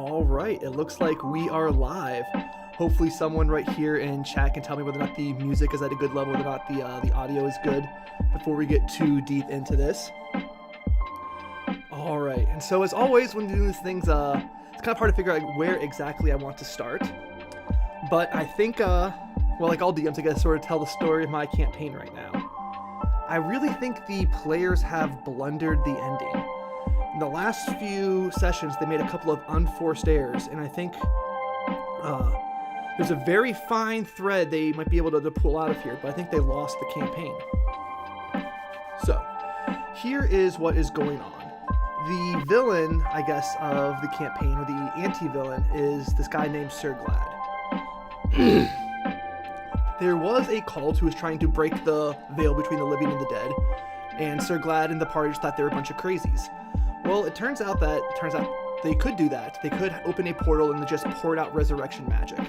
All right, it looks like we are live. Hopefully someone right here in chat can tell me whether or not the music is at a good level, whether or not the audio is good before we get too deep into this. All right, and so as always when doing these things, it's kind of hard to figure out where exactly I want to start. But I think, well, like all DMs, I guess, sort of tell the story of my campaign right now. I really think the players have blundered the ending. In the last few sessions, they made a couple of unforced errors, and I think there's a very fine thread they might be able to pull out of here, but I think they lost the campaign. So, here is what is going on. The villain, I guess, of the campaign, or the anti-villain, is this guy named Sir Glad. There was a cult who was trying to break the veil between the living and the dead, and Sir Glad and the party just thought they were a bunch of crazies. Well, it turns out they could do that. They could open a portal and just pour out resurrection magic.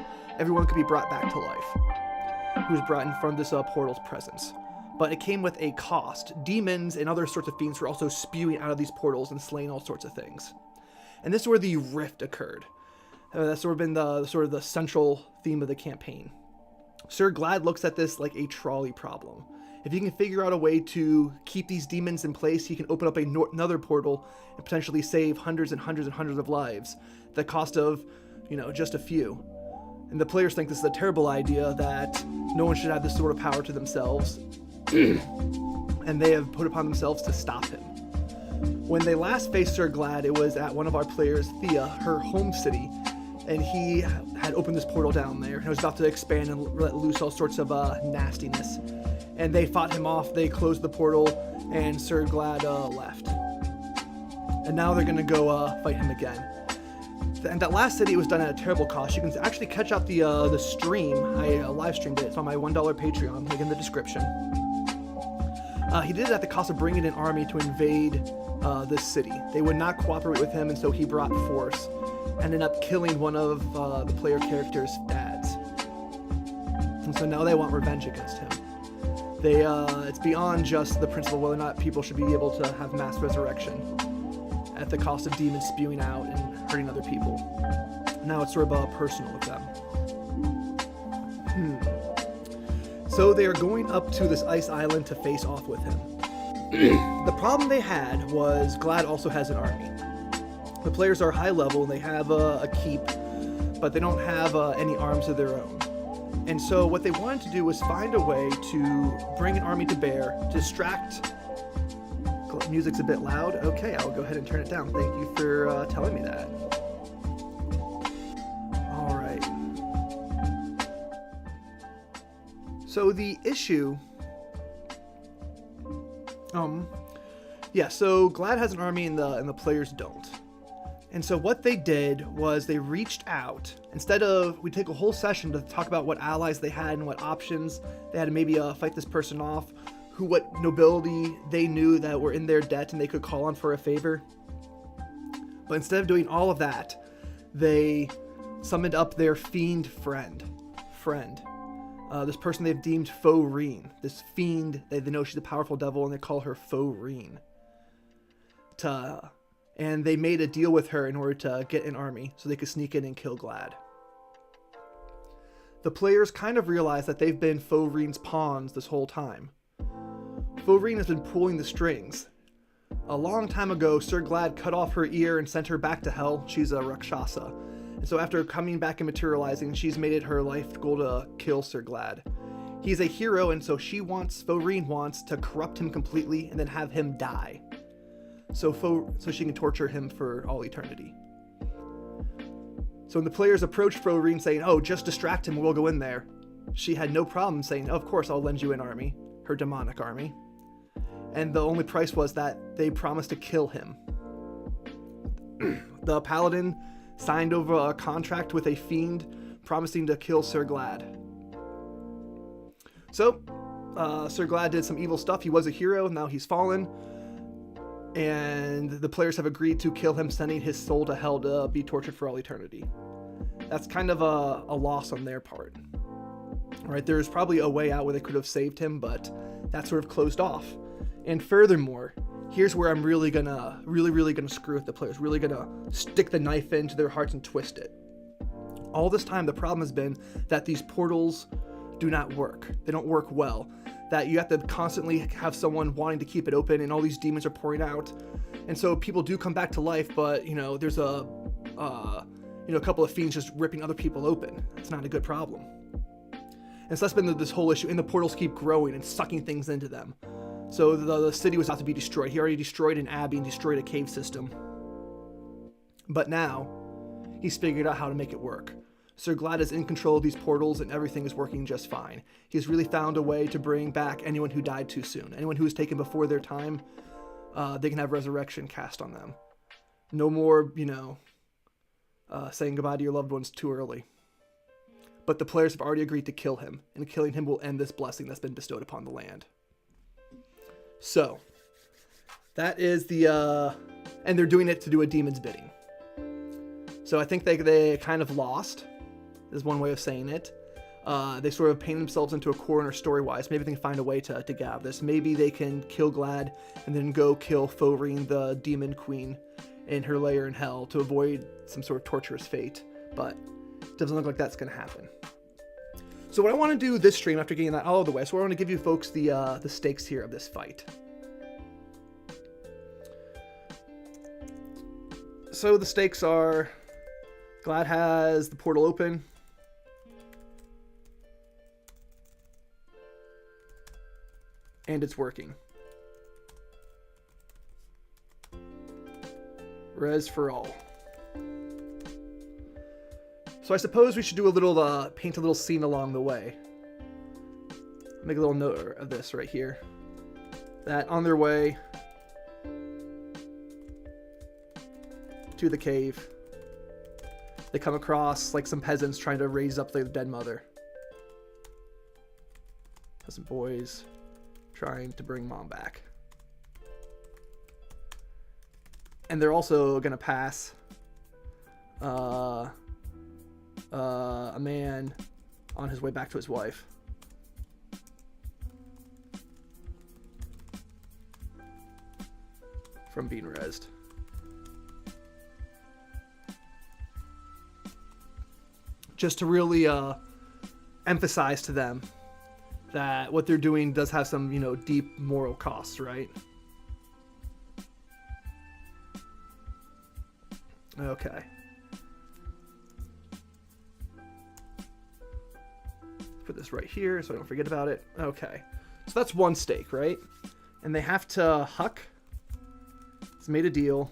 Everyone could be brought back to life, who was brought in front of this portal's presence. But it came with a cost. Demons and other sorts of fiends were also spewing out of these portals and slaying all sorts of things. And this is where the rift occurred. That's sort of been the central theme of the campaign. Sir Glad looks at this like a trolley problem. If he can figure out a way to keep these demons in place, he can open up another portal and potentially save hundreds and hundreds and hundreds of lives at the cost of, just a few. And the players think this is a terrible idea, that no one should have this sort of power to themselves. And they have put upon themselves to stop him. When they last faced Sir Glad, it was at one of our players, Thea, her home city, and he had opened this portal down there, and it was about to expand and let loose all sorts of nastiness. And they fought him off, they closed the portal, and Sir Glad left. And now they're gonna go fight him again. And that last city was done at a terrible cost. You can actually catch up the stream. I live streamed it. It's on my $1 Patreon, link in the description. He did it at the cost of bringing an army to invade this city. They would not cooperate with him, and so he brought force. Ended up killing one of the player character's dads. And so now they want revenge against him. It's beyond just the principle whether or not people should be able to have mass resurrection at the cost of demons spewing out and hurting other people. Now it's sort of personal with them. So they are going up to this ice island to face off with him. The problem they had was Glad also has an army. The players are high level and they have a keep, but they don't have any arms of their own. And so what they wanted to do was find a way to bring an army to bear, to distract. Music's a bit loud. Okay, I'll go ahead and turn it down. Thank you for telling me that. All right. So the issue, so Glad has an army and the players don't. And so what they did was they reached out. Instead of, we take a whole session to talk about what allies they had and what options they had to maybe fight this person off, what nobility they knew that were in their debt and they could call on for a favor. But instead of doing all of that, they summoned up their fiend friend. This person they've deemed Faux-Reen. This fiend, they know she's a powerful devil and they call her Faux-Reen. And they made a deal with her in order to get an army so they could sneak in and kill Glad. The players kind of realize that they've been Faux-Reen's pawns this whole time. Faux-Reen has been pulling the strings. A long time ago, Sir Glad cut off her ear and sent her back to hell. She's a Rakshasa. And so after coming back and materializing, she's made it her life goal to kill Sir Glad. He's a hero, and so Faux-Reen wants to corrupt him completely and then have him die. So she can torture him for all eternity. So when the players approached Faux-Reen saying, "Oh, just distract him, we'll go in there," she had no problem saying, "Of course, I'll lend you an army," her demonic army. And the only price was that they promised to kill him. The paladin signed over a contract with a fiend promising to kill Sir Glad. So Sir Glad did some evil stuff. He was a hero, now he's fallen. And the players have agreed to kill him, sending his soul to hell to be tortured for all eternity. That's kind of a loss on their part. Right, there's probably a way out where they could have saved him, but that's sort of closed off. And furthermore, here's where I'm really gonna screw with the players, really gonna stick the knife into their hearts and twist it. All this time, the problem has been that these portals do not work. They don't work well. That you have to constantly have someone wanting to keep it open, and all these demons are pouring out. And so people do come back to life, but, you know, there's a couple of fiends just ripping other people open. That's not a good problem. And so that's been this whole issue, and the portals keep growing and sucking things into them. So the city was about to be destroyed. He already destroyed an abbey and destroyed a cave system. But now, he's figured out how to make it work. Sir Glad is in control of these portals, and everything is working just fine. He's really found a way to bring back anyone who died too soon. Anyone who was taken before their time, they can have resurrection cast on them. No more, saying goodbye to your loved ones too early. But the players have already agreed to kill him, and killing him will end this blessing that's been bestowed upon the land. So, that is and they're doing it to do a demon's bidding. So I think they kind of lost, is one way of saying it. They sort of paint themselves into a corner story-wise. Maybe they can find a way to get out of this. Maybe they can kill Glad and then go kill Fovrin, the demon queen, in her lair in hell to avoid some sort of torturous fate. But it doesn't look like that's going to happen. So what I want to do this stream, after getting that out of the way, so I want to give you folks the stakes here of this fight. So the stakes are, Glad has the portal open. And it's working. Res for all. So I suppose we should do a little, paint a little scene along the way. Make a little note of this right here. That on their way to the cave, they come across like some peasants trying to raise up their dead mother. Peasant boys trying to bring mom back. And they're also gonna pass a man on his way back to his wife. From being rezzed. Just to really emphasize to them that what they're doing does have some, deep moral costs, right? Okay. Put this right here so I don't forget about it. Okay. So that's one stake, right? And they have to Huck. It's made a deal.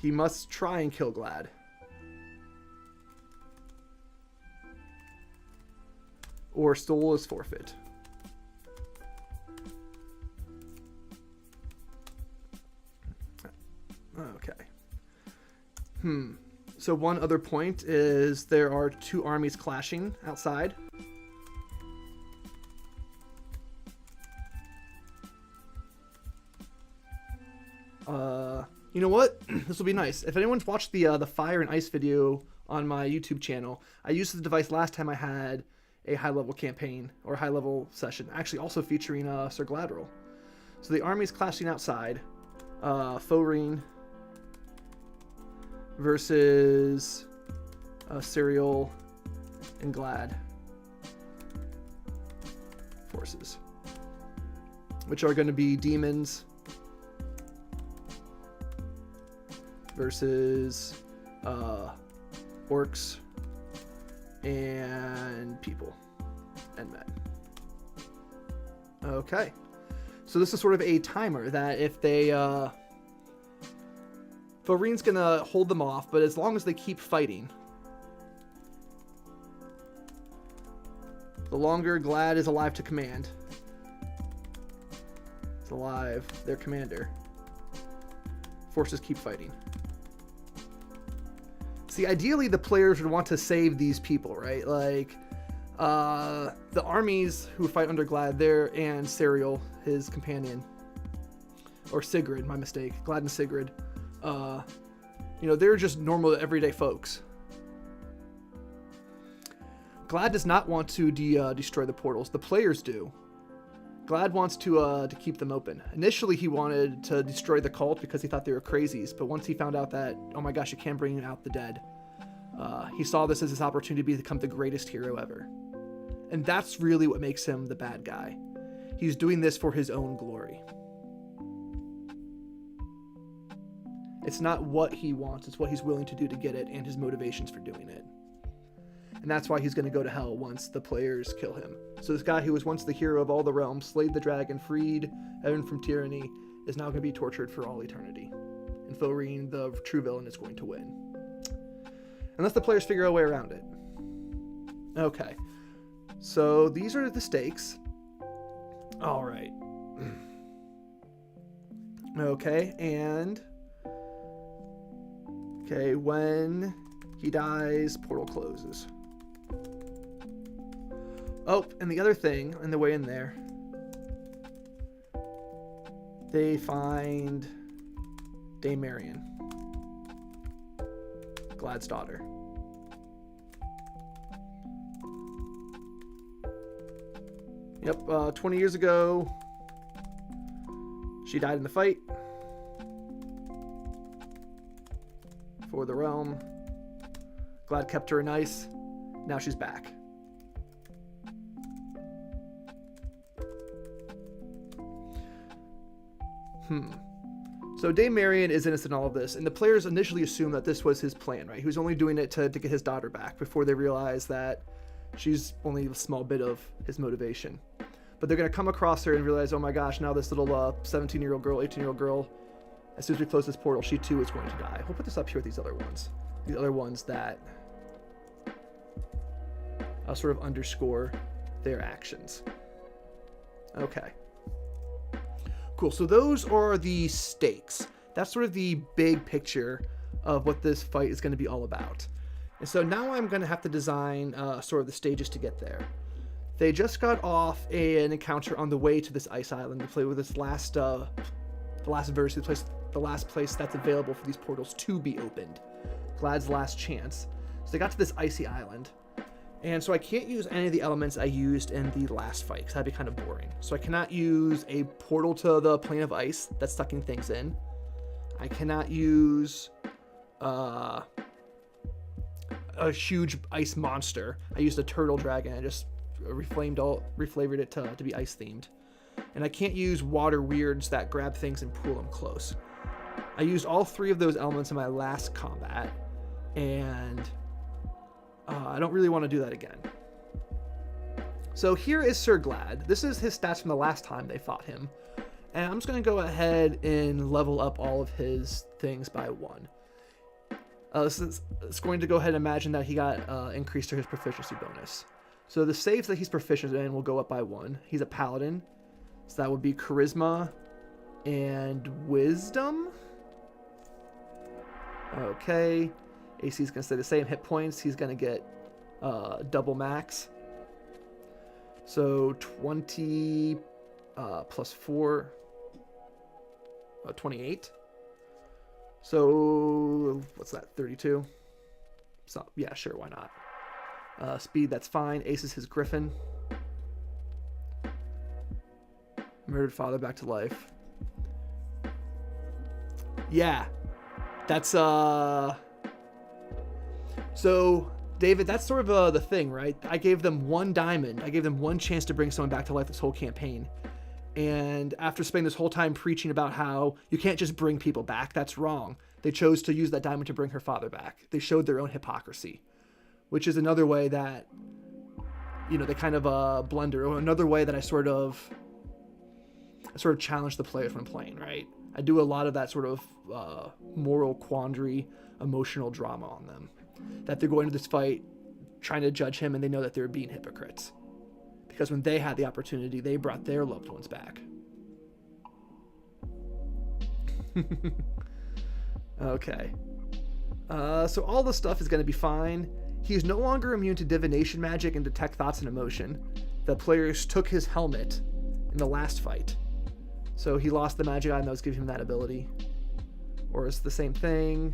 He must try and kill Glad. Or Soul is forfeit. Okay. So one other point is there are two armies clashing outside. You know what? This will be nice. If anyone's watched the Fire and Ice video on my YouTube channel, I used the device last time I had a high-level campaign or high-level session, actually also featuring Sir Gladriel. So the army's clashing outside. Fovrin versus Serial and Glad forces, which are going to be demons versus orcs and people and men. Okay, so this is sort of a timer that if they Fovrin's gonna hold them off, but as long as they keep fighting, the longer Glad is alive to command, is alive, their commander, forces keep fighting. See, ideally the players would want to save these people, right? Like, the armies who fight under Glad there and Serial, his companion, or Sigrid, my mistake, Glad and Sigrid, they're just normal everyday folks. Glad does not want to destroy the portals. The players do. Glad wants to keep them open. Initially, he wanted to destroy the cult because he thought they were crazies, but once he found out that, oh my gosh, you can bring out the dead, he saw this as his opportunity to become the greatest hero ever. And that's really what makes him the bad guy. He's doing this for his own glory. It's not what he wants, it's what he's willing to do to get it and his motivations for doing it. And that's why he's going to go to hell once the players kill him. So this guy who was once the hero of all the realms, slayed the dragon, freed heaven from tyranny, is now going to be tortured for all eternity. And Philreen, the true villain, is going to win. Unless the players figure out a way around it. Okay. So these are the stakes. Alright. Okay, and... Okay, when he dies, portal closes. Oh, and the other thing, on the way in there, they find Dame Marion, Glad's daughter. Yep, 20 years ago, she died in the fight for the realm. Glad kept her nice. Now she's back. So Dame Marion is innocent in all of this, and the players initially assume that this was his plan, right? He was only doing it to get his daughter back before they realize that she's only a small bit of his motivation. But they're going to come across her and realize, oh my gosh, now this little 17-year-old girl, 18-year-old girl, as soon as we close this portal, she too is going to die. We'll put this up here with these other ones. These other ones that sort of underscore their actions. Okay. Cool, so those are the stakes. That's sort of the big picture of what this fight is going to be all about. And so now I'm going to have to design sort of the stages to get there. They just got off an encounter on the way to this ice island to play with this last, the last place that's available for these portals to be opened. Glad's last chance. So they got to this icy island. And so I can't use any of the elements I used in the last fight, because that'd be kind of boring. So I cannot use a portal to the plane of ice that's sucking things in. I cannot use a huge ice monster. I used a turtle dragon and just reflavored it to be ice themed. And I can't use water weirds that grab things and pull them close. I used all three of those elements in my last combat, and I don't really want to do that again. So here is Sir Glad. This is his stats from the last time they fought him. And I'm just going to go ahead and level up all of his things by 1. It's going to go ahead and imagine that he got increased to his proficiency bonus. So the saves that he's proficient in will go up by 1. He's a paladin, so that would be charisma and wisdom. Okay. AC is going to stay the same. Hit points, he's going to get double max. So 20 plus 4, 28. So what's that, 32? So yeah, sure, why not? Speed, that's fine. Ace is his griffin. Murdered father back to life. Yeah, that's so, David, that's sort of the thing, right? I gave them 1 diamond. I gave them 1 chance to bring someone back to life this whole campaign. And after spending this whole time preaching about how you can't just bring people back, that's wrong. They chose to use that diamond to bring her father back. They showed their own hypocrisy, which is another way that, you know, they kind of blunder, or another way that I sort of challenge the players when playing, right? I do a lot of that sort of moral quandary, emotional drama on them. That they're going to this fight trying to judge him, and they know that they're being hypocrites. Because when they had the opportunity, they brought their loved ones back. Okay. So all this stuff is going to be fine. He's no longer immune to divination magic and detect thoughts and emotion. The players took his helmet in the last fight. So he lost the magic item that was giving him that ability. Or it's the same thing.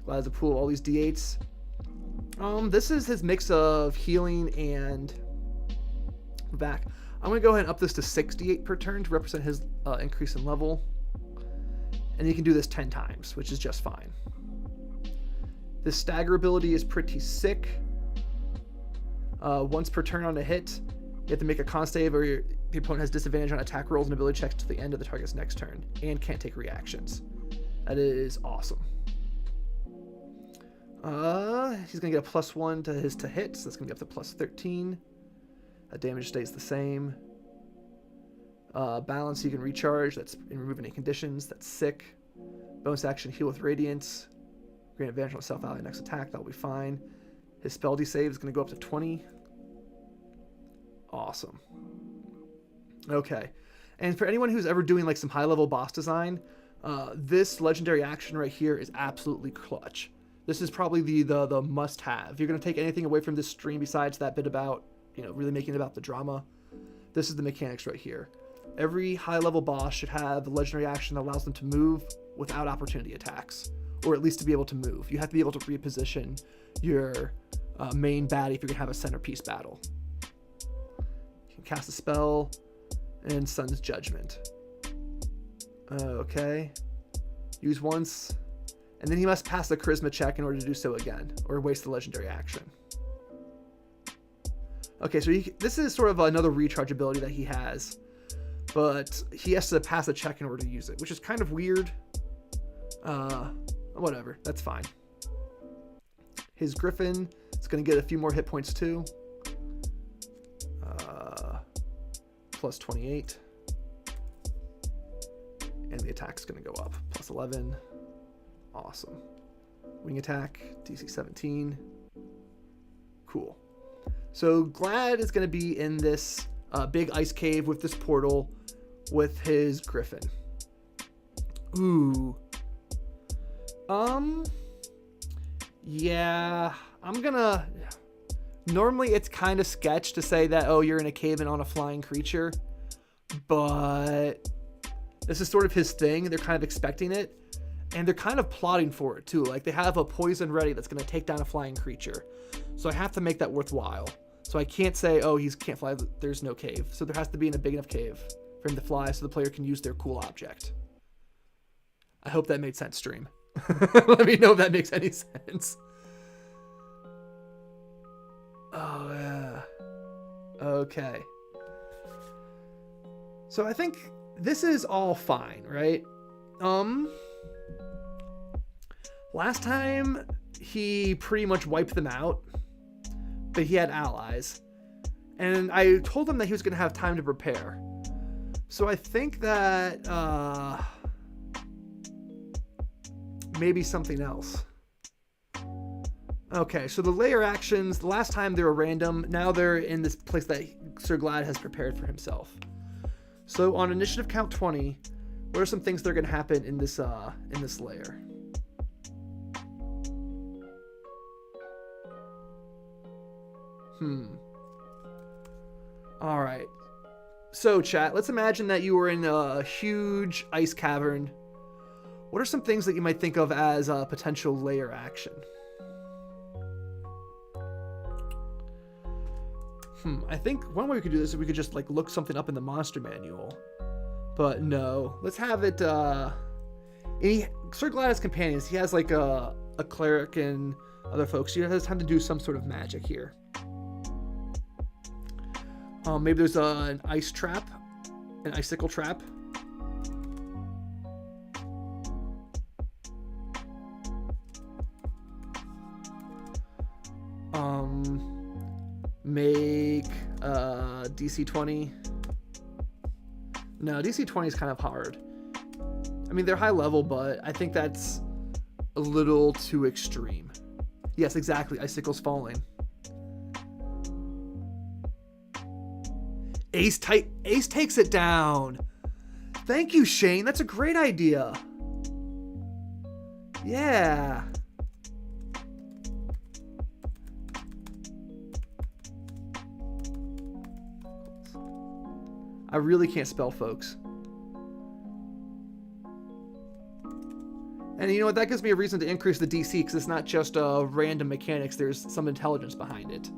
Glad to pool all these d8s. This is his mix of healing and back. I'm going to go ahead and up this to 68 per turn to represent his increase in level. And he can do this 10 times, which is just fine. This stagger ability is pretty sick. Once per turn on a hit, you have to make a con save, or the opponent has disadvantage on attack rolls and ability checks to the end of the target's next turn, and can't take reactions. That is awesome. He's going to get a +1 to his to hit, so that's going to get up to +13. That damage stays the same. Balance, you can recharge. That's in removing any conditions. That's sick. Bonus action, heal with radiance. Grant advantage on self-ally next attack. That'll be fine. His spell D-save is going to go up to 20. Awesome. Okay. And for anyone who's ever doing like some high-level boss design, this legendary action right here is absolutely clutch. This is probably the must-have. If you're going to take anything away from this stream besides that bit about, you know, really making it about the drama, this is the mechanics right here. Every high-level boss should have a legendary action that allows them to move without opportunity attacks, or at least to be able to move. You have to be able to reposition your main baddie if you're going to have a centerpiece battle. You can cast a spell and Sun's Judgment. Okay. Use once, and then he must pass the charisma check in order to do so again, or waste the legendary action. Okay, so this is sort of another recharge ability that he has, but he has to pass a check in order to use it, which is kind of weird. Whatever, that's fine. His Griffin is going to get a few more hit points too. +28. And the attack's going to go up. +11. Awesome. Wing attack, DC 17. Cool. So Glad is going to be in this big ice cave with this portal with his Griffin. Ooh. Yeah, I'm gonna... Normally it's kind of sketch to say that, oh, you're in a cave and on a flying creature, but this is sort of his thing. They're kind of expecting it, and they're kind of plotting for it too. Like, they have a poison ready that's going to take down a flying creature, so I have to make that worthwhile. So I can't say, oh, he can't fly, there's no cave. So there has to be in a big enough cave for him to fly so the player can use their cool object. I hope that made sense, stream. Let me know if that makes any sense. Oh, yeah. Okay. So I think this is all fine, right? Last time he pretty much wiped them out, but he had allies. And I told him that he was going to have time to prepare. So I think that maybe something else. Okay, so the layer actions, the last time they were random, now they're in this place that Sir Glad has prepared for himself. So on initiative count 20, what are some things that are going to happen in this layer? All right. So chat, let's imagine that you were in a huge ice cavern. What are some things that you might think of as a potential layer action? I think one way we could do this is we could just like look something up in the monster manual. But no, let's have it, Sir Glad has companions. He has like a cleric and other folks. He has time to do some sort of magic here. Maybe there's an ice trap, an icicle trap. Make DC 20. No, DC 20 is kind of hard. I mean, they're high level, but I think that's a little too extreme. Yes, exactly. Icicles falling. Ace takes it down. Thank you, Shane. That's a great idea. Yeah. I really can't spell, folks. And you know what? That gives me a reason to increase the DC, because it's not just random mechanics. There's some intelligence behind it.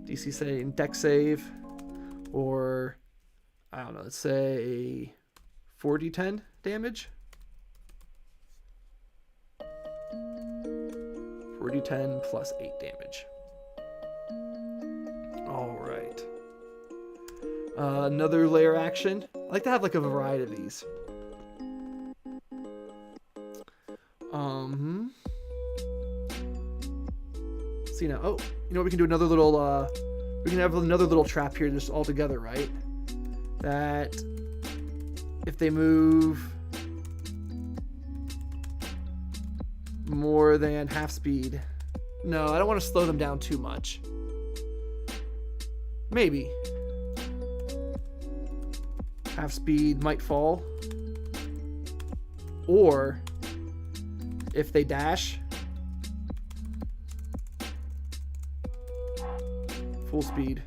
DC saying deck save. Or, I don't know, let's say 4d10 damage. 4d10 plus 8 damage. All right. Another layer action. I like to have like a variety of these. See now. Oh, you know what? We can do another little. We can have another little trap here, just all together, right? That if they move more than half speed. No, I don't want to slow them down too much. Maybe. Half speed might fall. Or if they dash, full speed,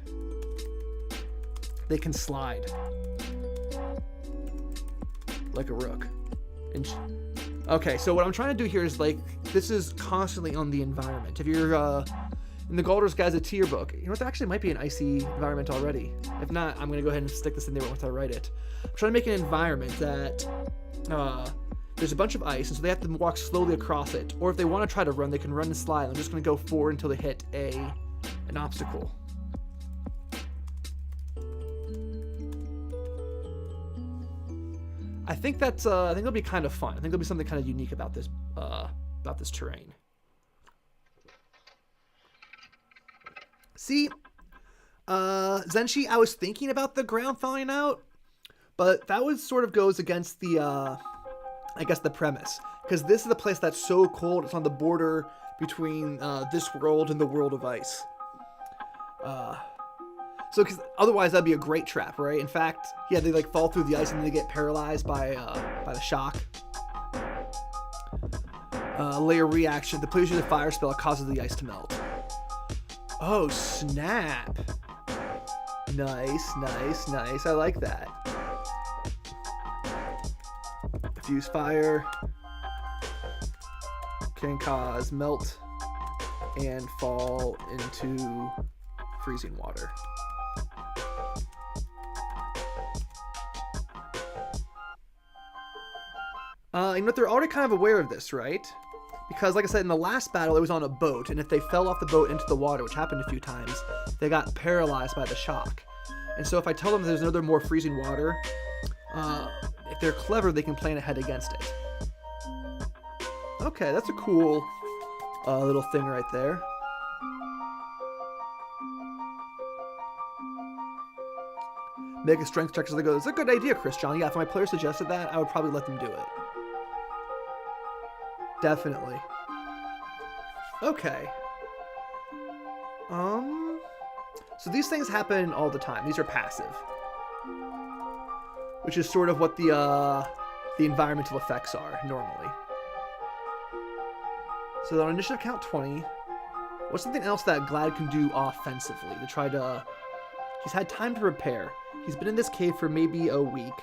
they can slide like a rook. Okay, so what I'm trying to do here is like, this is constantly on the environment. If you're in the Galder's Guides to Tier book, you know what, there actually might be an icy environment already. If not, I'm going to go ahead and stick this in there once I write it. I'm trying to make an environment that there's a bunch of ice, and so they have to walk slowly across it. Or if they want to try to run, they can run and slide. I'm just going to go forward until they hit an obstacle. I think that's I think it'll be kind of fun. I think there'll be something kind of unique about this terrain. See, Zenshi, I was thinking about the ground thawing out, but that was sort of goes against the I guess the premise, because this is the place that's so cold. It's on the border between this world and the world of ice. So, because otherwise that'd be a great trap, right? In fact, yeah, they like fall through the ice and then they get paralyzed by the shock. Layer reaction. The player uses a fire spell that causes the ice to melt. Oh, snap. Nice, nice, nice. I like that. Diffuse fire can cause melt and fall into freezing water. You know what, they're already kind of aware of this, right? Because, like I said, in the last battle, it was on a boat, and if they fell off the boat into the water, which happened a few times, they got paralyzed by the shock. And so if I tell them there's another more freezing water, if they're clever, they can plan ahead against it. Okay, that's a cool little thing right there. Make a strength check as they go. That's a good idea, Christian. Yeah, if my player suggested that, I would probably let them do it. Definitely. Okay. So these things happen all the time. These are passive, which is sort of what the environmental effects are normally. So on initiative count 20, what's something else that Glad can do offensively to try to? He's had time to prepare. He's been in this cave for maybe a week,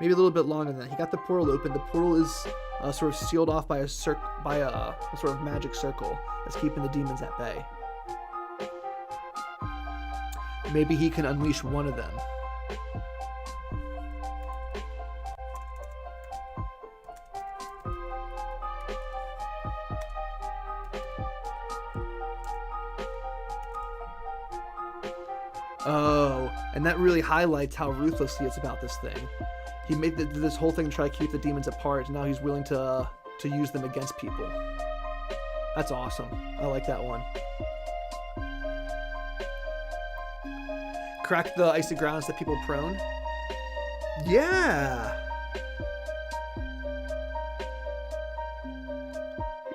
maybe a little bit longer than that. He got the portal open. The portal is sort of sealed off by a sort of magic circle that's keeping the demons at bay. Maybe he can unleash one of them. Oh, and that really highlights how ruthless he is about this thing. He made this whole thing to try to keep the demons apart, and now he's willing to use them against people. That's awesome. I like that one. Crack the icy grounds that people prone. Yeah.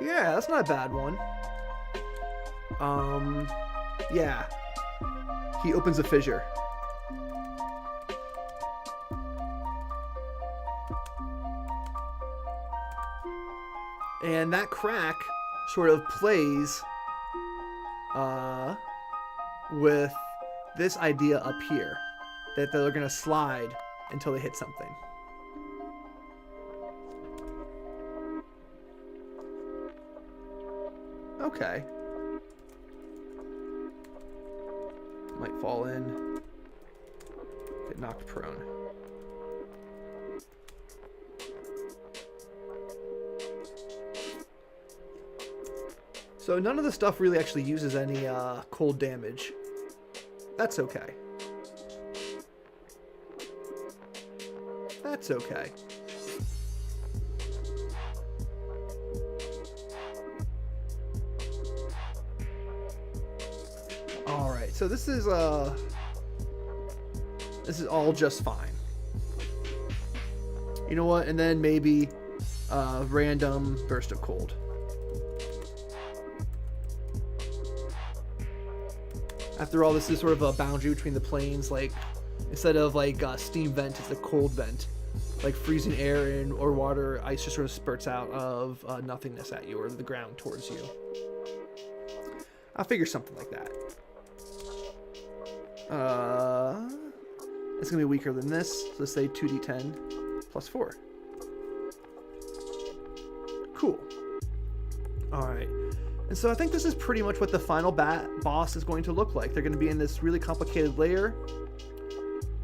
Yeah, that's not a bad one. Yeah. He opens a fissure. And that crack sort of plays with this idea up here, that they're going to slide until they hit something. Okay. Might fall in. get knocked prone. So none of the stuff really actually uses any cold damage. That's okay. That's okay. All right, so this is all just fine. You know what? And then maybe random burst of cold. After all, this is sort of a boundary between the planes. Like, instead of like steam vent, it's a cold vent. Like freezing air or water, ice just sort of spurts out of nothingness at you, or the ground towards you. I'll figure something like that. It's gonna be weaker than this. So let's say 2d10 plus 4. Cool. All right. And so I think this is pretty much what the final boss is going to look like. They're going to be in this really complicated layer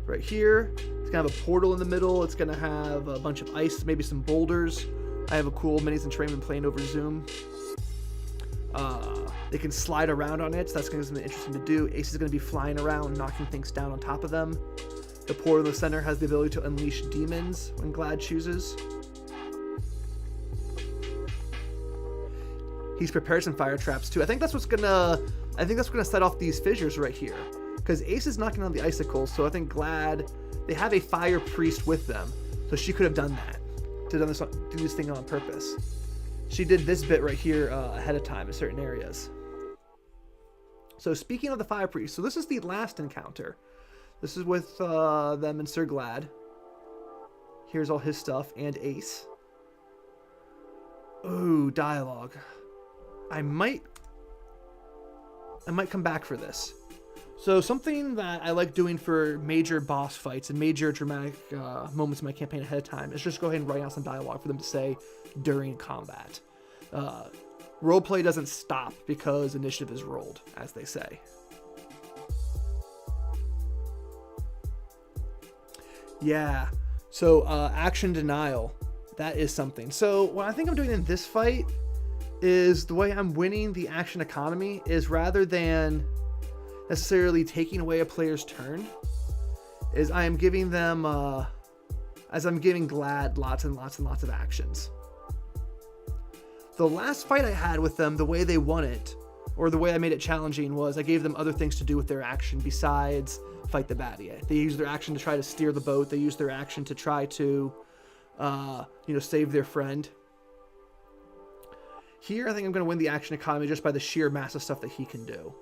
right here. It's going to have a portal in the middle. It's going to have a bunch of ice, maybe some boulders. I have a cool minis and Trainman playing over Zoom. They can slide around on it, so that's going to be something interesting to do. Ace is going to be flying around, knocking things down on top of them. The portal in the center has the ability to unleash demons when Glad chooses. He's prepared some fire traps too. I think that's what's gonna set off these fissures right here, because Ace is knocking on the icicles. So I think Glad, they have a fire priest with them, so she could have done that, do this thing on purpose. She did this bit right here ahead of time in certain areas. So speaking of the fire priest, so this is the last encounter. This is with them and Sir Glad. Here's all his stuff and Ace. Ooh, dialogue. I might come back for this. So something that I like doing for major boss fights and major dramatic moments in my campaign ahead of time is just go ahead and write out some dialogue for them to say during combat. Roleplay doesn't stop because initiative is rolled, as they say. Yeah, so action denial, that is something. So what I think I'm doing in this fight is the way I'm winning the action economy is, rather than necessarily taking away a player's turn, is I am giving them, as I'm giving Glad lots and lots and lots of actions. The last fight I had with them, the way they won it, or the way I made it challenging, was I gave them other things to do with their action besides fight the baddie. They used their action to try to steer the boat. They used their action to try to, save their friend. Here, I think I'm going to win the action economy just by the sheer mass of stuff that he can do.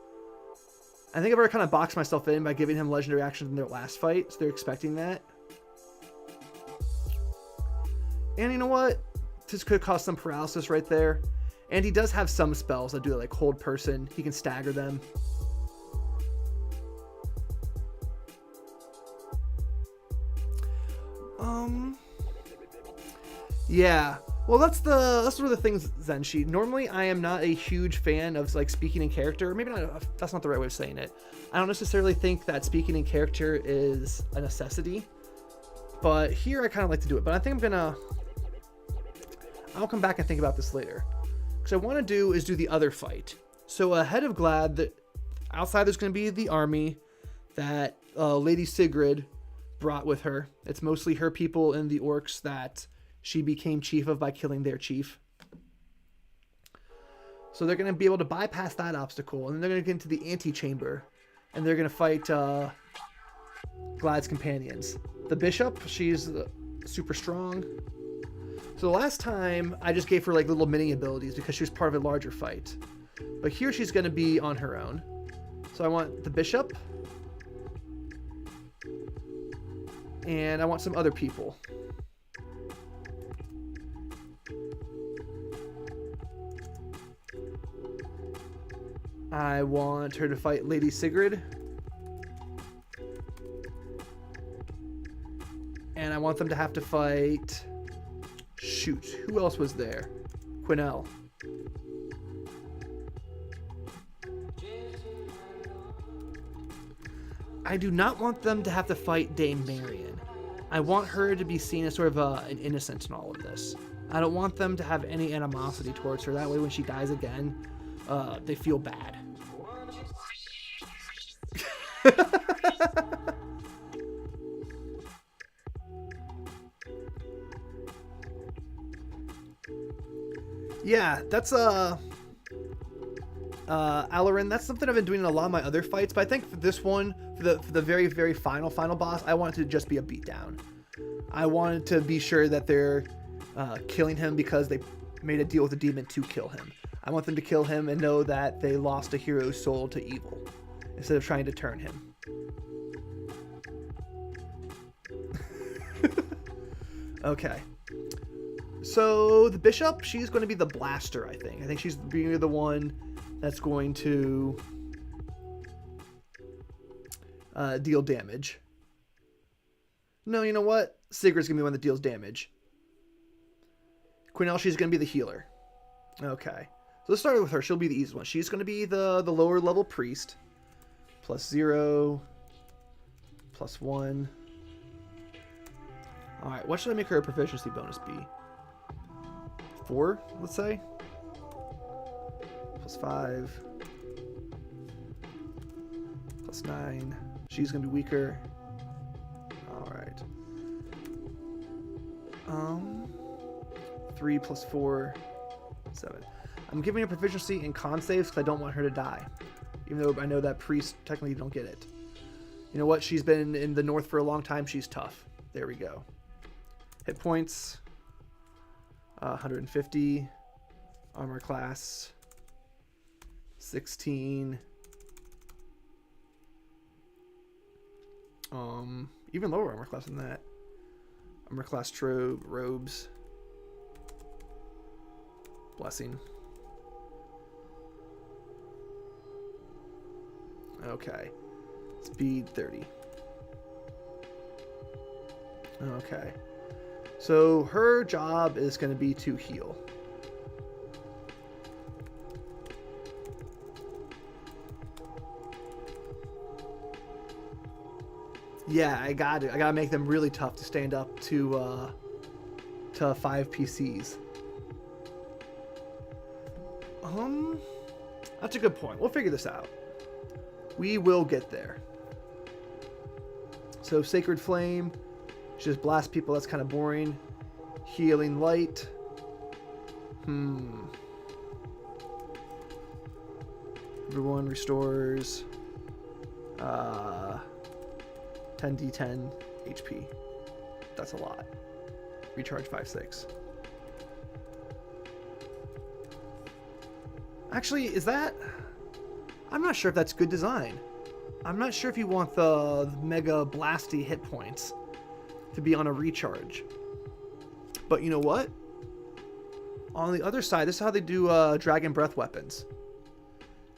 I think I've already kind of boxed myself in by giving him legendary actions in their last fight, so they're expecting that. And you know what? This could cause some paralysis right there. And he does have some spells that do like hold person. He can stagger them. Yeah. Well, that's sort of the things, Zenshi. Normally, I am not a huge fan of like speaking in character. Maybe not. That's not the right way of saying it. I don't necessarily think that speaking in character is a necessity, but here I kind of like to do it. But I think I'll come back and think about this later, because I want to do the other fight. So ahead of Glad, outside there's going to be the army that Lady Sigrid brought with her. It's mostly her people and the orcs that she became chief of by killing their chief. So they're going to be able to bypass that obstacle, and then they're going to get into the antechamber, and they're going to fight Glad's companions. The bishop, she's super strong. So the last time, I just gave her like little mini abilities because she was part of a larger fight. But here she's going to be on her own. So I want the bishop. And I want some other people. I want her to fight Lady Sigrid. And I want them to have to fight... Shoot, who else was there? Quinnell. I do not want them to have to fight Dame Marion. I want her to be seen as sort of an innocent in all of this. I don't want them to have any animosity towards her. That way when she dies again, they feel bad. Yeah, that's Alarin, that's something I've been doing in a lot of my other fights, but I think for this one, for the very, very final boss, I want it to just be a beatdown. I wanted to be sure that they're killing him because they made a deal with the demon to kill him. I want them to kill him and know that they lost a hero's soul to evil instead of trying to turn him. Okay. So the bishop, she's going to be the blaster, I think. I think she's being the one that's going to deal damage. No, you know what? Sigurd's going to be one that deals damage. Quinel, she's going to be the healer. Okay. So let's start with her. She'll be the easy one. She's going to be the lower level priest. +0. +1. Alright, what should I make her proficiency bonus be? 4, let's say. +5. +9. She's going to be weaker. Alright. 3 + 4, 7. I'm giving her proficiency in con saves because I don't want her to die. Even though I know that priests technically don't get it. You know what? She's been in the north for a long time. She's tough. There we go. Hit points. 150. Armor class. 16. Even lower armor class than that. Armor class robes. Blessing. Okay. Speed 30. Okay. So her job is going to be to heal. Yeah, I got it. I gotta make them really tough to stand up to 5 PCs. That's a good point. We'll figure this out. We will get there. So Sacred Flame, just blast people. That's kind of boring. Healing Light. Everyone restores 10d10 HP. That's a lot. Recharge 5/6. Actually, is that... I'm not sure if that's good design. I'm not sure if you want the mega blasty hit points to be on a recharge. But you know what? On the other side, this is how they do Dragon Breath weapons.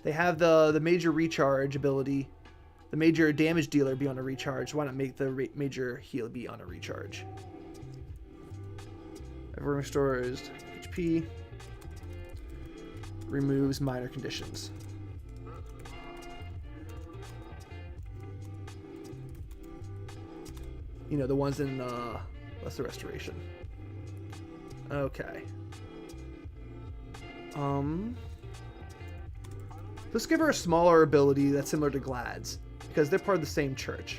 They have the major recharge ability, the major damage dealer be on a recharge. Why not make the major heal be on a recharge? Everyone restores HP. Removes minor conditions. You know, the ones in Lesser Restoration. Okay. Let's give her a smaller ability that's similar to Glad's, because they're part of the same church.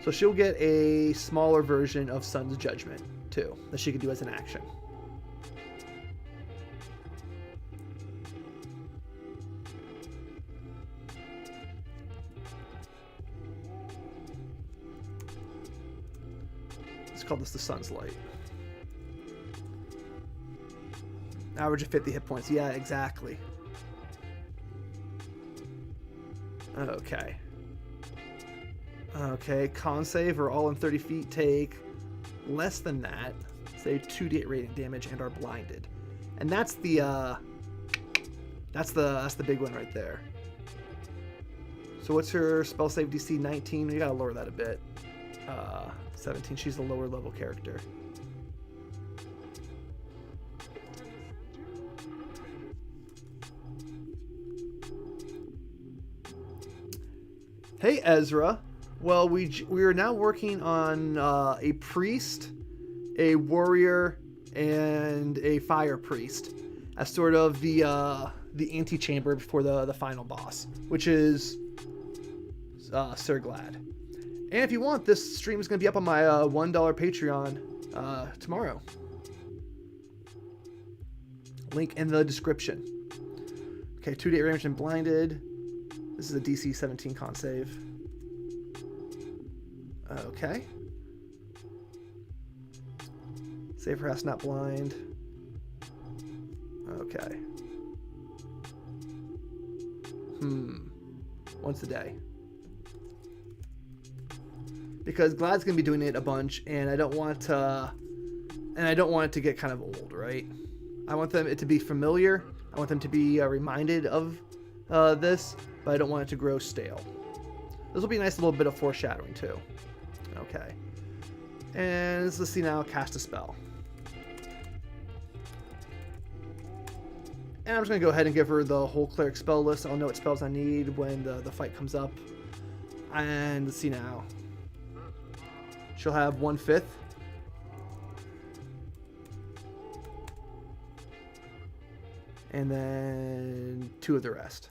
So she'll get a smaller version of Sun's Judgment, too, that she can do as an action. Let's call this the Sun's Light. Average of 50 hit points. Yeah, exactly. Okay. Okay, con save are all in 30 feet take less than that. Say 2d8 radiant damage and are blinded. And that's the big one right there. So what's her spell save DC? 19. We gotta lower that a bit. 17. She's a lower level character. Hey, Ezra. Well, we are now working on a priest, a warrior, and a fire priest as sort of the antechamber before the final boss, which is Sir Glad. And if you want, this stream is going to be up on my $1 Patreon tomorrow. Link in the description. Okay, 2-day range and blinded. This is a DC 17 con save. Okay. Save for house not blind. Okay. Once a day. Because Glad's gonna be doing it a bunch, and I don't want it to get kind of old, right? I want it to be familiar. I want them to be reminded of this, but I don't want it to grow stale. This will be a nice little bit of foreshadowing too. Okay. And let's see now, cast a spell. And I'm just going to go ahead and give her the whole cleric spell list. I'll know what spells I need when the fight comes up. And let's see now. She'll have 1/5. And then 2 of the rest.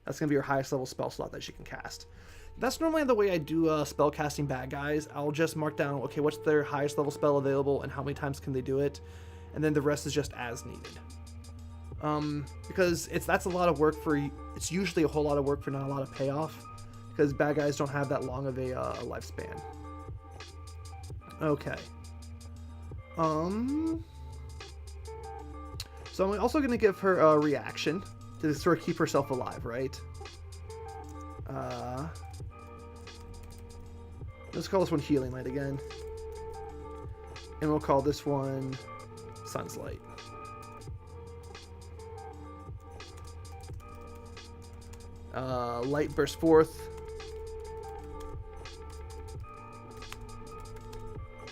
That's going to be her highest level spell slot that she can cast. That's normally the way I do spell casting bad guys. I'll just mark down, okay, what's their highest level spell available and how many times can they do it. And then the rest is just as needed. Because that's a lot of work for, it's usually a whole lot of work for not a lot of payoff. Because bad guys don't have that long of a lifespan. Okay. So I'm also going to give her a reaction to sort of keep herself alive, right? Let's call this one Healing Light again. And we'll call this one Sun's Light. Light bursts forth.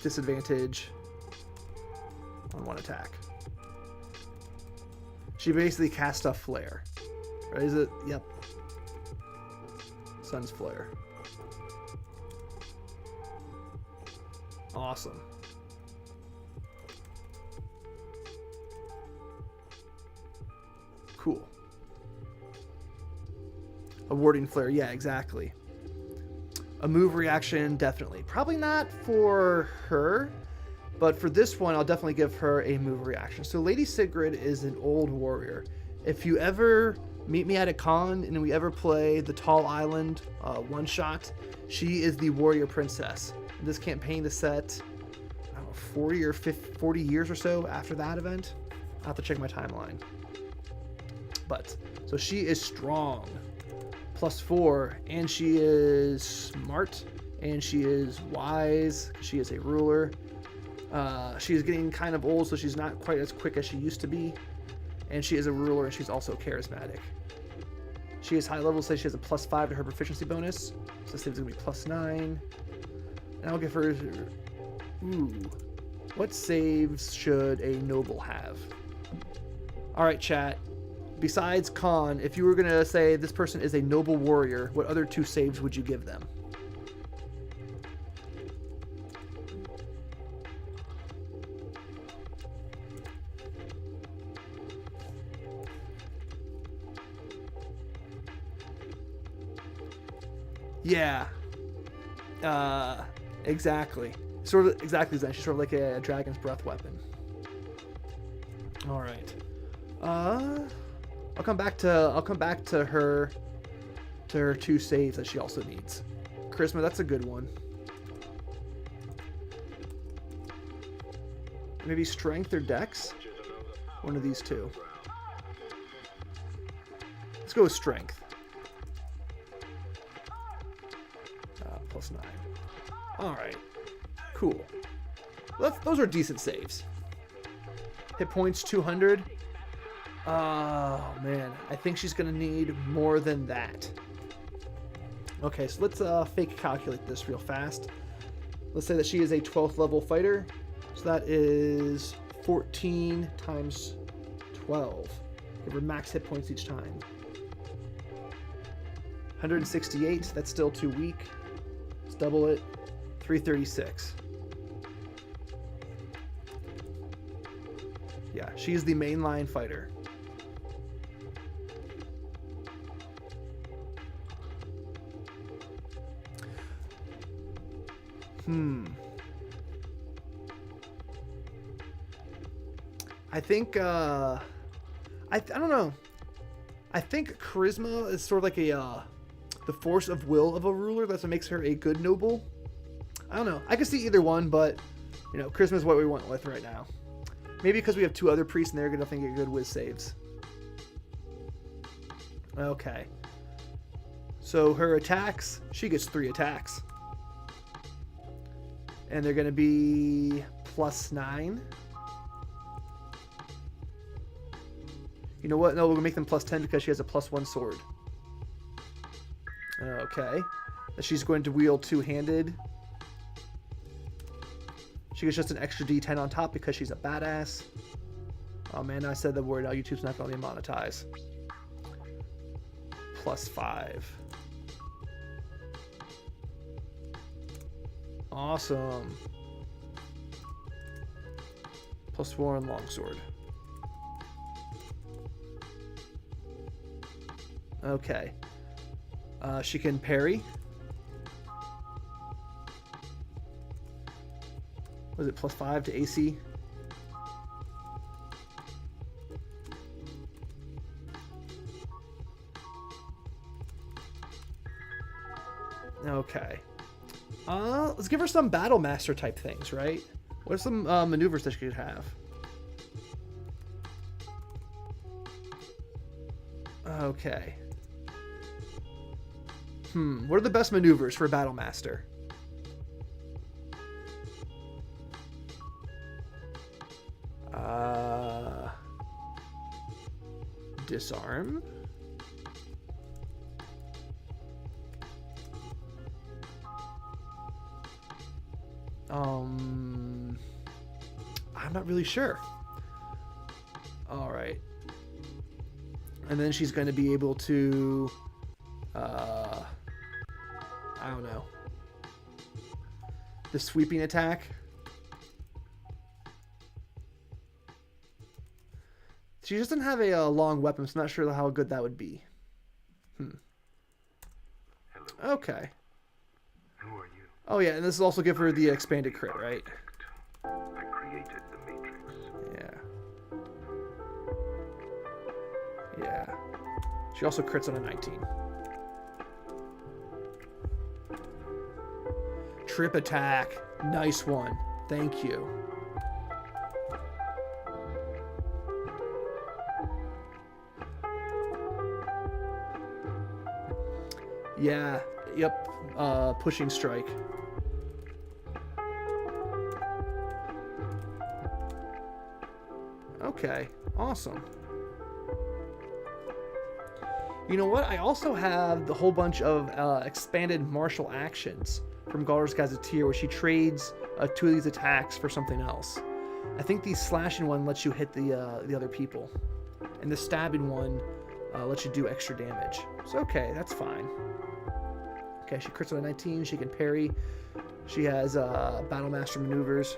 Disadvantage on one attack. She basically cast a flare. Right, is it? Yep. Sun's Flare. Awesome. Cool. A warding flare, yeah, exactly. A move reaction, definitely. Probably not for her, but for this one, I'll definitely give her a move reaction. So Lady Sigrid is an old warrior. If you ever meet me at a con and we ever play the Tall Island one-shot, she is the warrior princess. This campaign is set, I don't know, 40 years or so after that event. I'll have to check my timeline. But, so she is strong. +4, and she is smart, and she is wise. She is a ruler. She is getting kind of old, so she's not quite as quick as she used to be. And she is a ruler, and she's also charismatic. She is high level, so she has a +5 to her proficiency bonus. So this is going to be +9. And I'll give her... Ooh. What saves should a noble have? Alright, chat. Besides con, if you were going to say this person is a noble warrior, what other 2 saves would you give them? Yeah. Exactly. Sort of exactly that. She's sort of like a dragon's breath weapon. All right. I'll come back to her 2 saves that she also needs. Charisma, that's a good one. Maybe strength or dex? One of these 2. Let's go with strength. +9. Alright. Cool. Those are decent saves. Hit points 200. Oh, man. I think she's going to need more than that. Okay, so let's fake calculate this real fast. Let's say that she is a 12th level fighter. So that is 14 times 12. Give her max hit points each time. 168. That's still too weak. Let's double it. 336. Yeah, she's the mainline fighter. I think, I don't know. I think charisma is sort of like the force of will of a ruler. That's what makes her a good noble. I don't know. I could see either one, but, you know, charisma is what we went with right now. Maybe because we have two other priests and they're going to think get good whiz saves. Okay. So her attacks, she gets 3 attacks. And they're going to be +9. You know what? No, we're going to make them +10 because she has a +1 sword. Okay. She's going to wield two-handed. She gets just an extra D10 on top because she's a badass. Oh man, I said the word. Now YouTube's not going to monetize. +5. Awesome. +4 on longsword. Okay. She can parry. Was it +5 to AC? Okay. Let's give her some Battle Master type things, right? What are some maneuvers that she could have? Okay. What are the best maneuvers for Battle Master? Disarm. I'm not really sure. All right. And then she's going to be able to, I don't know, the sweeping attack. She doesn't have a long weapon, so I'm not sure how good that would be. Hello. Okay. Who are you? Oh yeah, and this will also give her the expanded crit, right? I created the Matrix. Yeah. She also crits on a 19. Trip attack. Nice one. Thank you. Yeah. Yep. Pushing strike. Okay. Awesome. You know what? I also have the whole bunch of expanded martial actions from Galder's Gazetteer, where she trades 2 of these attacks for something else. I think the slashing one lets you hit the other people, and the stabbing one lets you do extra damage. So okay, that's fine. Okay, she crits on a 19. She can parry. She has Battle Master maneuvers.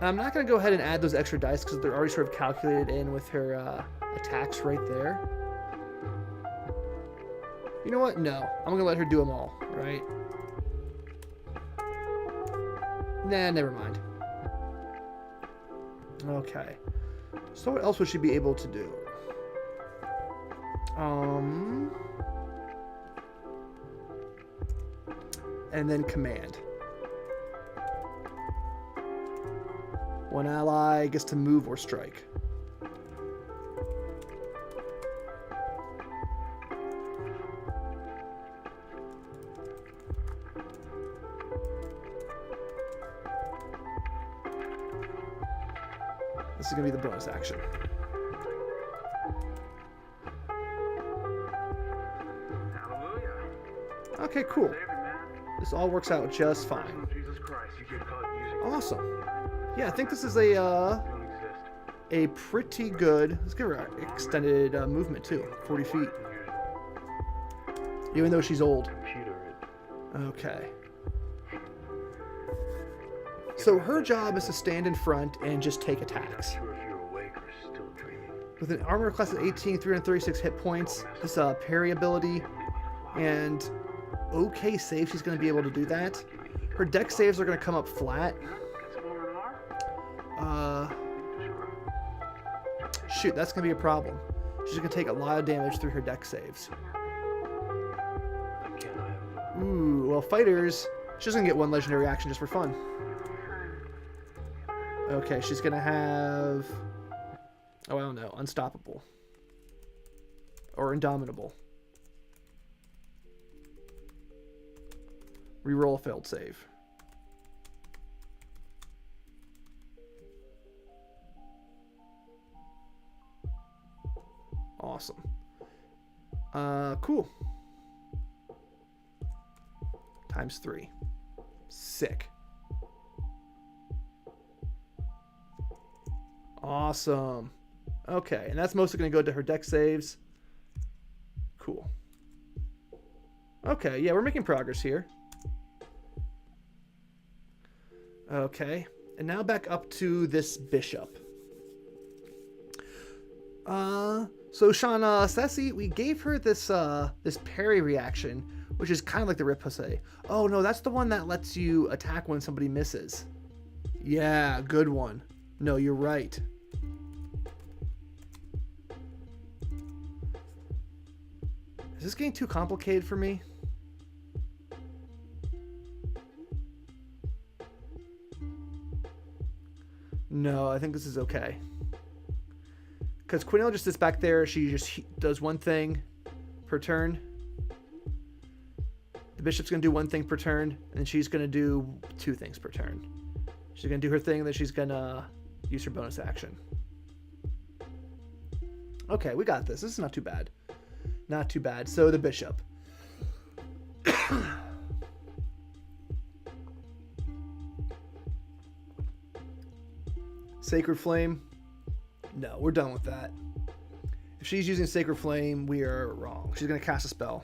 I'm not going to go ahead and add those extra dice because they're already sort of calculated in with her attacks right there. You know what? No. I'm going to let her do them all, right? Nah, never mind. Okay. So what else would she be able to do? And then command. One ally gets to move or strike. This is going to be the bonus action. Hallelujah. Okay, cool. This all works out just fine. Jesus Christ, you get caught using Awesome. Yeah, I think this is a a pretty good... Let's give her extended movement, too. 40 feet. Even though she's old. Okay. So her job is to stand in front and just take attacks. With an armor class of 18, 336 hit points, this parry ability, and okay save, she's going to be able to do that. Her dex saves are going to come up flat. Shoot, that's going to be a problem. She's going to take a lot of damage through her dex saves. Ooh, well, fighters, she's going to get one legendary action just for fun. Okay, she's going to have... Oh, I don't know. Unstoppable. Or Indomitable. Reroll a failed save. Awesome. Cool. Times 3. Sick. Awesome. Okay, and that's mostly going to go to her dex saves. Cool. Okay, yeah, we're making progress here. Okay, and now back up to this bishop. So Shauna Sessi, we gave her this this parry reaction, which is kind of like the riposte. Oh no, that's the one that lets you attack when somebody misses. Yeah, good one. No, you're right. Is this getting too complicated for me? No, I think this is okay. Because Quinelle just sits back there. She just does one thing per turn. The bishop's going to do one thing per turn. And she's going to do 2 things per turn. She's going to do her thing, and then she's going to use her bonus action. Okay, we got this. This is not too bad. Not too bad. So the bishop. Sacred Flame. No, we're done with that. If she's using Sacred Flame, we are wrong. She's going to cast a spell.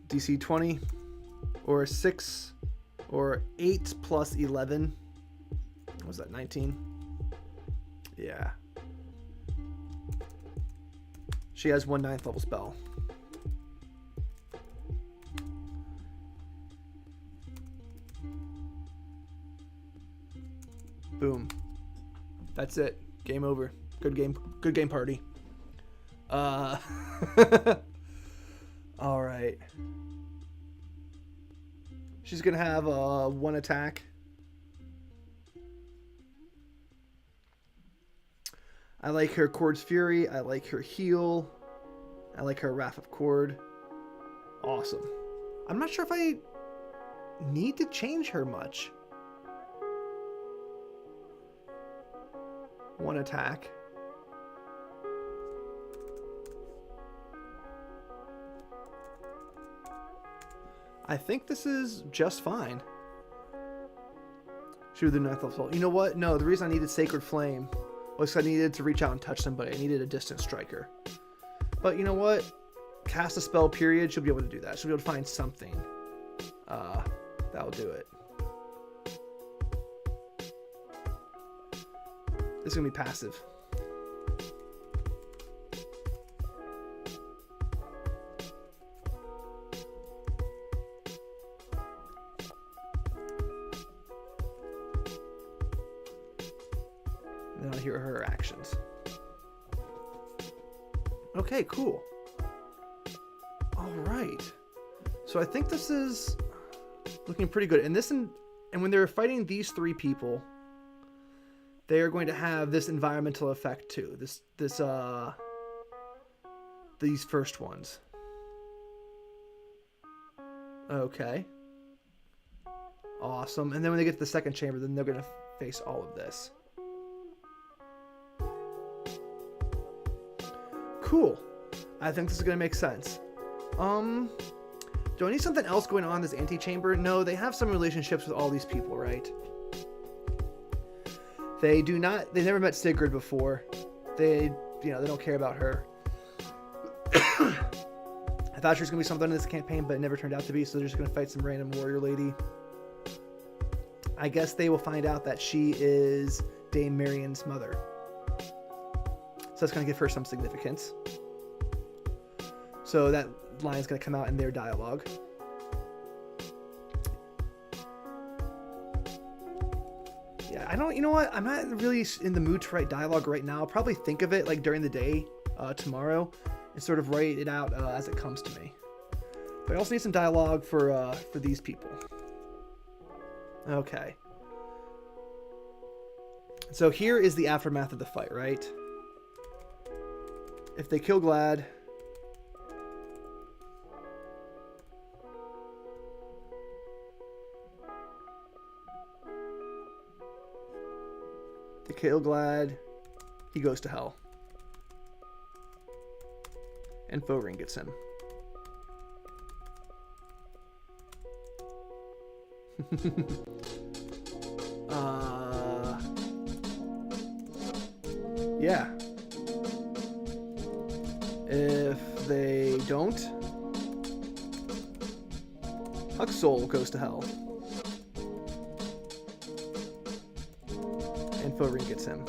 DC 20 or 6 or 8 plus 11. What was that, 19? Yeah. She has 1 9th level spell. Boom. That's it. Game over. Good game. Good game party. All right. She's gonna have 1 attack. I like her Chord's Fury. I like her heal. I like her Wrath of Chord. Awesome. I'm not sure if I need to change her much. 1 attack. I think this is just fine. Shoot the 9th level. You know what? No, the reason I needed Sacred Flame was I needed to reach out and touch somebody. I needed a distant striker. But you know what? Cast a spell, period. She'll be able to do that. She'll be able to find something. That'll do it. This is going to be passive. And then I'll hear her actions. Okay, cool. All right. So I think this is looking pretty good. And when they're fighting these 3 people, they are going to have this environmental effect too. These first ones. Okay. Awesome. And then when they get to the second chamber, then they're going to face all of this. Cool. I think this is going to make sense. Do I need something else going on in this antechamber? No, they have some relationships with all these people, right? They do not. They never met Sigrid before. They don't care about her. I thought she was gonna be something in this campaign, but it never turned out to be. So they're just gonna fight some random warrior lady. I guess they will find out that she is Dame Marion's mother. So that's gonna give her some significance. So that line's gonna come out in their dialogue. Yeah, I don't. You know what? I'm not really in the mood to write dialogue right now. I'll probably think of it like during the day, tomorrow, and sort of write it out as it comes to me. But I also need some dialogue for these people. Okay. So here is the aftermath of the fight, right? If they kill Glad, he goes to hell. And Foring gets him. Yeah. If they don't, Huck's soul goes to hell. And Foring gets him.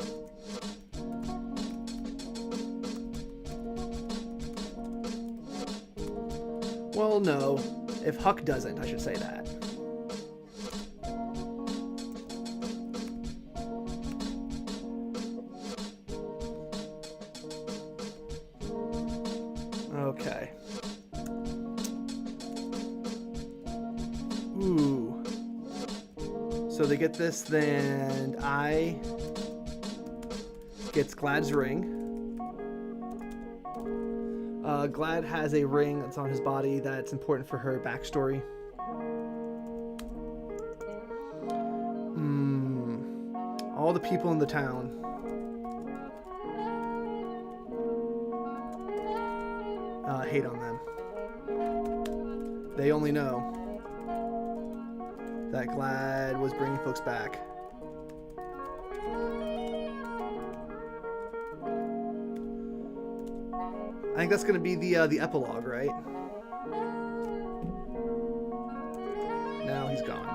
Well, no. If Huck doesn't, I should say that. Okay. Ooh. So they get this, then I gets Glad's ring. Glad has a ring that's on his body that's important for her backstory. All the people in the town. Hate on them. They only know that Glad was bringing folks back. I think that's going to be the epilogue, right? Now he's gone.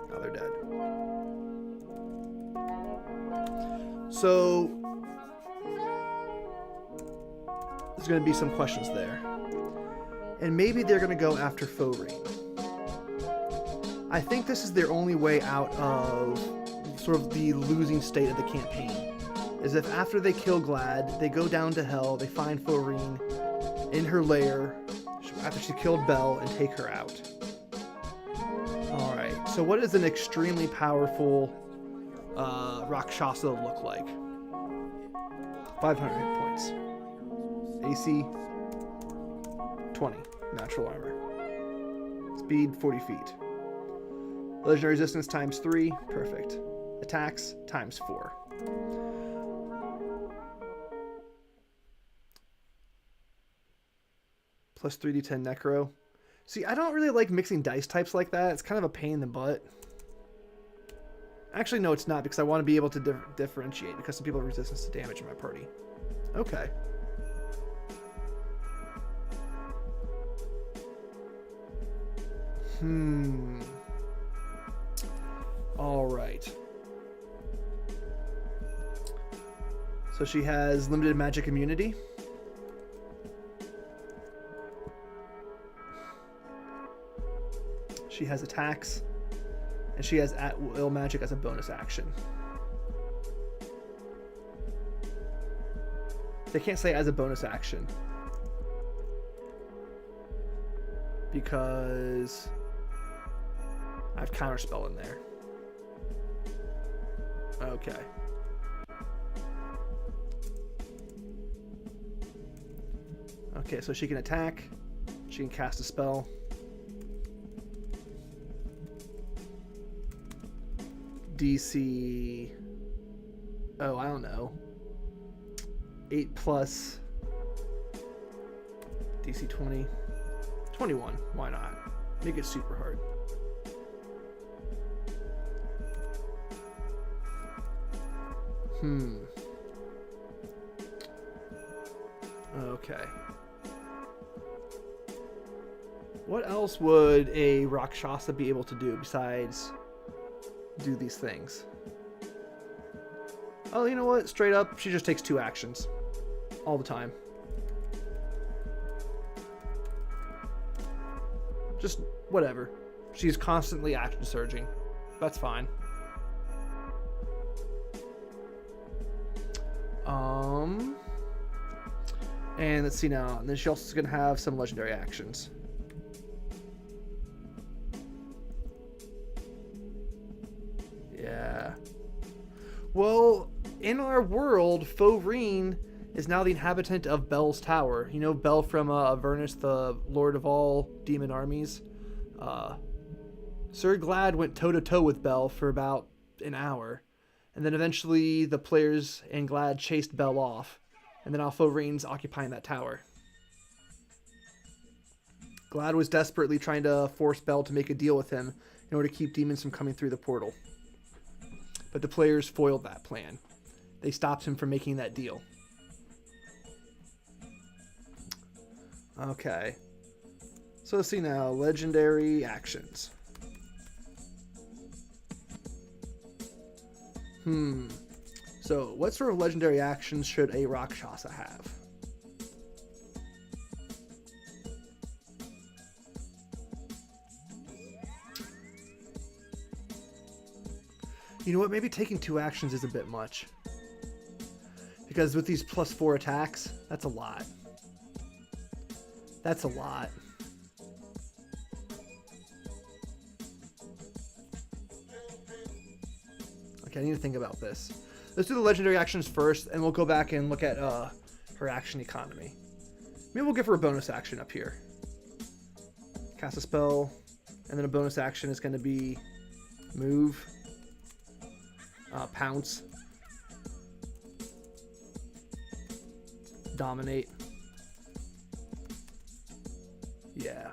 Now they're dead. So there's going to be some questions there. And maybe they're going to go after Foring. I think this is their only way out of sort of the losing state of the campaign. Is if after they kill Glad, they go down to hell, they find Foring in her lair after she killed Belle and take her out. Alright, so what does an extremely powerful Rakshasa look like? 500 hit points. AC 20. Natural armor. Speed 40 feet. Legendary resistance times 3. Perfect. Attacks times 4. Plus 3d10 necro. See, I don't really like mixing dice types like that. It's kind of a pain in the butt. Actually, no, it's not, because I want to be able to differentiate, because some people have resistance to damage in my party. Okay. Alright. So she has limited magic immunity. She has attacks, and she has at-will magic as a bonus action. They can't say as a bonus action because I have counterspell in there. Okay. Okay, so she can attack. She can cast a spell. DC, oh, I don't know, 8 plus DC 20, 21, why not? Make it super hard. Okay. What else would a Rakshasa be able to do besides do these things? Oh, you know what? Straight up, she just takes 2 actions. All the time. Just whatever. She's constantly action surging. That's fine. And let's see now. And then she also is going to have some legendary actions. Yeah. Well, in our world, Faurine is now the inhabitant of Bel's Tower. You know Bel from Avernus, the Lord of all demon armies? Sir Glad went toe-to-toe with Bel for about an hour. And then eventually the players and Glad chased Bel off. And then Faurine's occupying that tower. Glad was desperately trying to force Bel to make a deal with him in order to keep demons from coming through the portal. But the players foiled that plan. They stopped him from making that deal. Okay. So let's see now. Legendary actions. So what sort of legendary actions should a Rakshasa have? You know what? Maybe taking 2 actions is a bit much. Because with these +4 attacks, that's a lot. That's a lot. Okay, I need to think about this. Let's do the legendary actions first, and we'll go back and look at her action economy. Maybe we'll give her a bonus action up here. Cast a spell, and then a bonus action is going to be move, pounce, dominate. Yeah.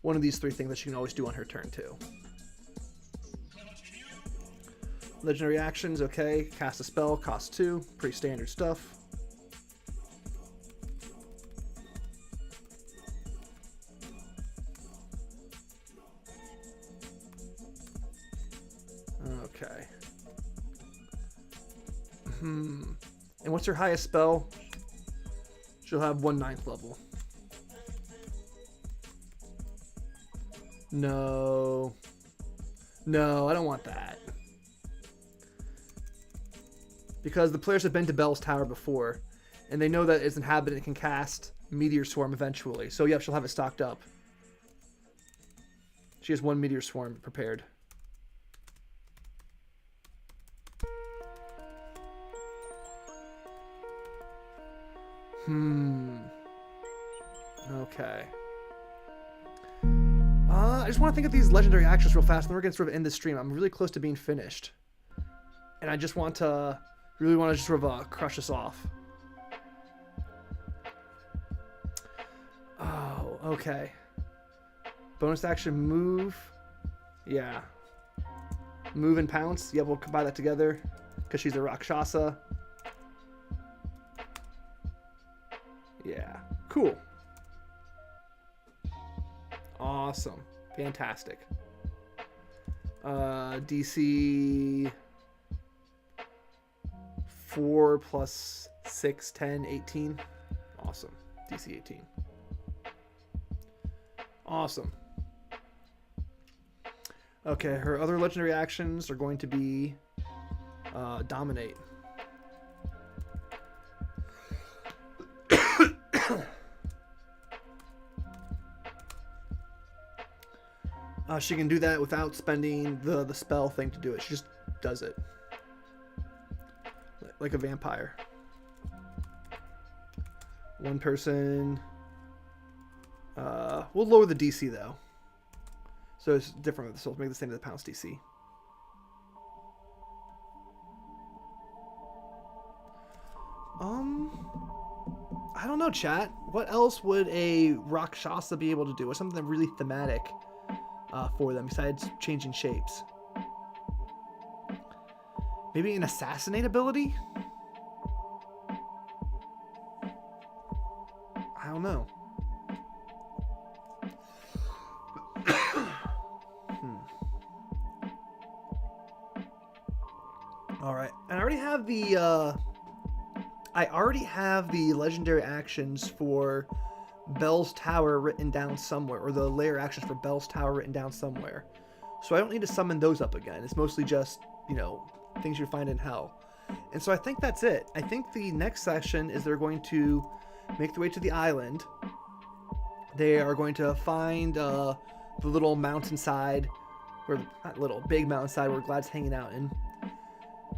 One of these 3 things that she can always do on her turn, too. Legendary actions, okay. Cast a spell, cost 2. Pretty standard stuff. Okay. And what's her highest spell? She'll have 1 9th level. No. No, I don't want that. Because the players have been to Bel's Tower before, and they know that its inhabitant can cast Meteor Swarm eventually. So, yep, she'll have it stocked up. She has 1 Meteor Swarm prepared. Okay. I just want to think of these legendary actions real fast, and then we're going to sort of end the stream. I'm really close to being finished. And I just want to... really want to just sort of crush this off. Oh, okay. Bonus action move. Yeah. Move and pounce. Yeah, we'll combine that together because she's a Rakshasa. Yeah. Cool. Awesome. Fantastic. DC 4 plus 6, 10, 18. Awesome. DC 18. Awesome. Okay, her other legendary actions are going to be dominate. She can do that without spending the spell thing to do it. She just does it. Like a vampire. 1 person. We'll lower the DC though. So it's different. So let's make the same as the pounce DC. I don't know, chat. What else would a Rakshasa be able to do? What's something really thematic for them besides changing shapes? Maybe an assassinate ability? I don't know. All right, and I already have the legendary actions for Bell's Tower written down somewhere, or the layer actions for Bell's Tower written down somewhere. So I don't need to summon those up again. It's mostly just, you know, things you find in Hell. And so I think that's it. I think the next session is they're going to make their way to the island. They are going to find the little mountainside, or not little, big mountainside where Glad's hanging out in.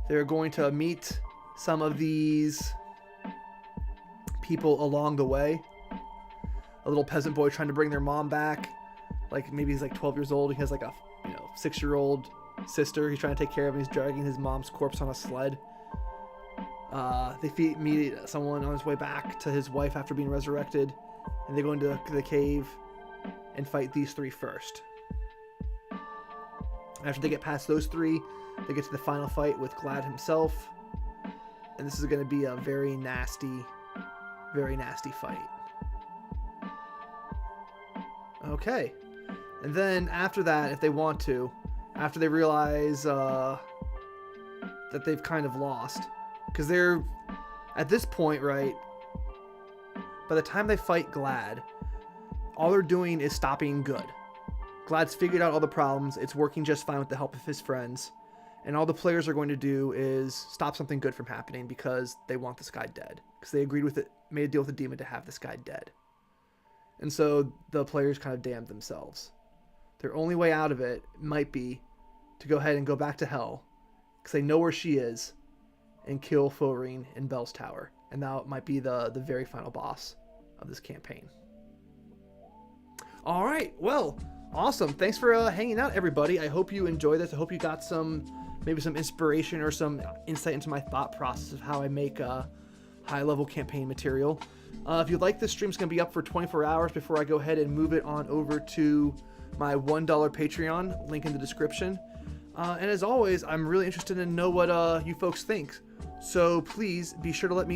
They're going to meet some of these people along the way. A little peasant boy trying to bring their mom back. Like, maybe he's like 12 years old. He has like a, 6-year-old sister he's trying to take care of, and he's dragging his mom's corpse on a sled. They meet someone on his way back to his wife after being resurrected, and they go into the cave and fight these three first. After they get past those three, they get to the final fight with Glad himself, and this is going to be a very nasty fight. Okay, and then after that, if they want to, after they realize that they've kind of lost, because they're at this point, right, by the time they fight Glad, all they're doing is stopping good. Glad's figured out all the problems. It's working just fine with the help of his friends. And all the players are going to do is stop something good from happening because they want this guy dead. Because they agreed with it, made a deal with the demon to have this guy dead. And so the players kind of damned themselves. Their only way out of it might be to go ahead and go back to Hell, because they know where she is, and kill Forine in Bell's Tower. And that might be the very final boss of this campaign. All right, well, awesome. Thanks for hanging out, everybody. I hope you enjoyed this. I hope you got maybe some inspiration or some insight into my thought process of how I make high-level campaign material. If you'd like, this stream's going to be up for 24 hours before I go ahead and move it on over to my $1 Patreon, link in the description. And as always, I'm really interested to know what you folks think. So please be sure to let me